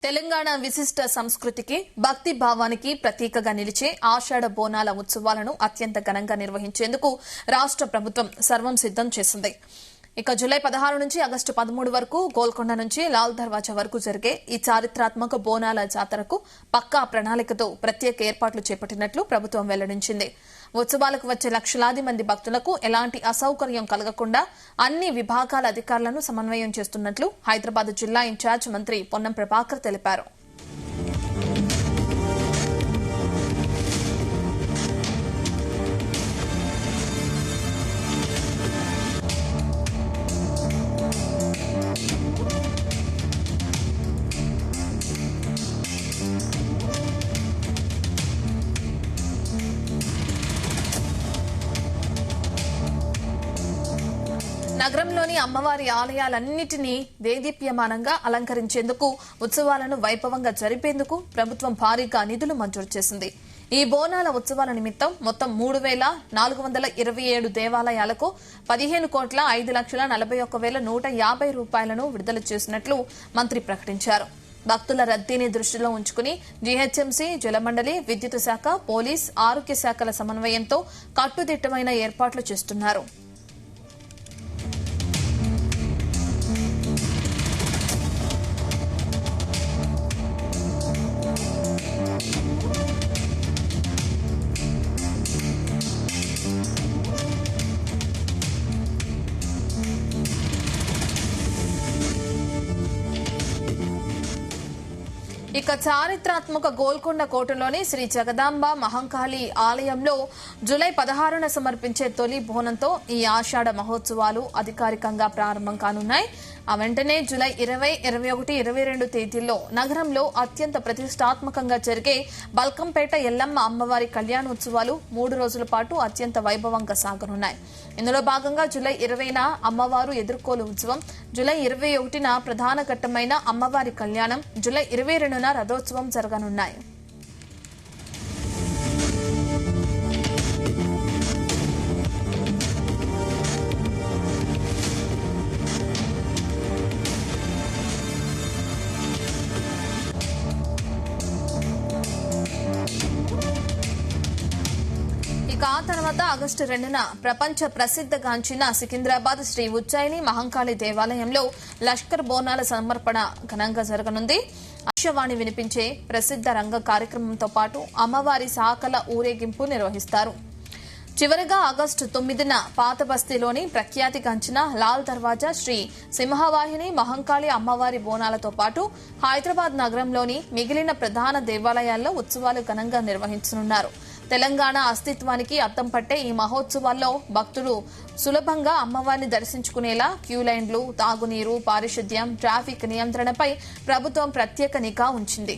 తెలంగాణ విశిష్ట సంస్కృతికి భక్తి భావానికి ప్రతీకగా నిలిచే ఆషాఢ బోనాల ఉత్సవాలను అత్యంత ఘనంగా నిర్వహించేందుకు రాష్ట్ర ప్రభుత్వం సర్వం సిద్దం చేసింది. ఇక జూలై 16 నుంచి ఆగస్టు 13 వరకు గోల్కొండ నుంచి లాల్ దర్వాజా వరకు జరిగే ఈ చారిత్రాత్మక బోనాల జాతరకు పక్కా ప్రణాళికతో ప్రత్యేక ఏర్పాట్లు చేపట్టినట్లు ప్రభుత్వం వెల్లడించింది. ఉత్సవాలకు వచ్చే లక్షలాది మంది భక్తులకు ఎలాంటి అసౌకర్యం కలగకుండా అన్ని విభాగాల అధికారులను సమన్వయం చేస్తున్నట్లు హైదరాబాద్ జిల్లా ఇన్ఛార్జ్ మంత్రి పొన్నం ప్రభాకర్ తెలిపారు. నగరంలోని అమ్మవారి ఆలయాలన్నింటినీ దేదీప్యమానంగా అలంకరించేందుకు ఉత్సవాలను వైభవంగా జరిపేందుకు ప్రభుత్వం భారీగా నిధులు మంజూరు చేసింది. ఈ బోనాల ఉత్సవాల నిమిత్తం మొత్తం 3,427 దేవాలయాలకు 15,05,41,150 రూపాయలను విడుదల చేసినట్లు మంత్రి ప్రకటించారు. భక్తుల రద్దీని దృష్టిలో ఉంచుకుని జీహెచ్ఎంసీ, జలమండలి, విద్యుత్ శాఖ, పోలీస్, ఆరోగ్య శాఖల సమన్వయంతో కట్టుదిట్టమైన ఏర్పాట్లు చేస్తున్నారు. ఇక చారిత్రాత్మక గోల్కొండ కోటలోని శ్రీ జగదాంబ మహంకాళి ఆలయంలో జూలై 16న సమర్పించే తొలి బోనంతో ఈ ఆషాఢ మహోత్సవాలు అధికారికంగా ప్రారంభం కానున్నాయి. ఆ వెంటనే జూలై 20, 21, 22 తేదీల్లో నగరంలో అత్యంత ప్రతిష్టాత్మకంగా జరిగే బల్కంపేట ఎల్లమ్మ అమ్మవారి కళ్యాణోత్సవాలు 3 రోజుల పాటు అత్యంత వైభవంగా సాగనున్నాయి. ఇందులో భాగంగా జూలై 20న అమ్మవారు ఎదుర్కోలు ఉత్సవం, జూలై 21న ప్రధాన ఘట్టమైన అమ్మవారి కళ్యాణం, జూలై 22న రథోత్సవం జరగనున్నాయి. ఆ తర్వాత ఆగస్టు 2న ప్రపంచ ప్రసిద్దగాంచిన సికింద్రాబాద్ శ్రీ ఉజ్జయిని మహంకాళి దేవాలయంలో లష్కర్ బోనాల సమర్పణ ఘనంగా జరగనుంది. ఆకాశవాణి వినిపించే ప్రసిద్ధ రంగ కార్యక్రమంతో పాటు అమ్మవారి సాకల ఊరేగింపు నిర్వహిస్తారు. చివరిగా ఆగస్టు 9న పాత బస్తీలోని ప్రఖ్యాతిగాంచిన లాల్ దర్వాజా శ్రీ సింహవాహిని మహంకాళి అమ్మవారి బోనాలతో పాటు హైదరాబాద్ నగరంలోని మిగిలిన ప్రధాన దేవాలయాల్లో ఉత్సవాలు ఘనంగా నిర్వహించనున్నారు. తెలంగాణ అస్తిత్వానికి అద్దం పట్టే ఈ మహోత్సవాల్లో భక్తులు సులభంగా అమ్మవారిని దర్శించుకునేలా క్యూలైన్లు, తాగునీరు, పారిశుద్ధ్యం, ట్రాఫిక్ నియంత్రణపై ప్రభుత్వం ప్రత్యేక నిఘా ఉంచింది.